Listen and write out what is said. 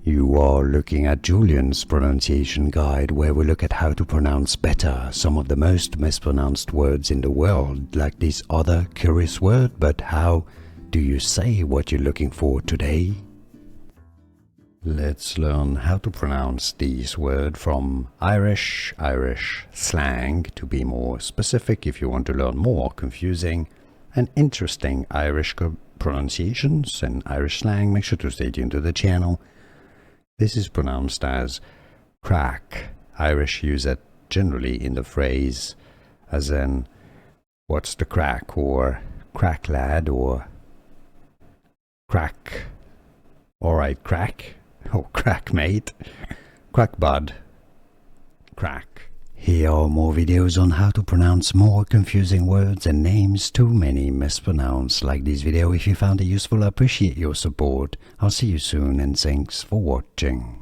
You are looking at Julian's pronunciation guide, where we look at how to pronounce better some of the most mispronounced words in the world, like this other curious word. But how do you say what you're looking for today? Let's learn how to pronounce this word from Irish slang, to be more specific. If you want to learn more confusing and interesting Irish pronunciations and Irish slang, make sure to stay tuned to the channel. This is pronounced as crack. Irish use it generally in the phrase as in, what's the crack, or crack lad, or crack, alright crack, or crack mate, crack bud, crack. Here are more videos on how to pronounce more confusing words and names too many mispronounced. Like this video if you found it useful. I appreciate your support. I'll see you soon, and thanks for watching.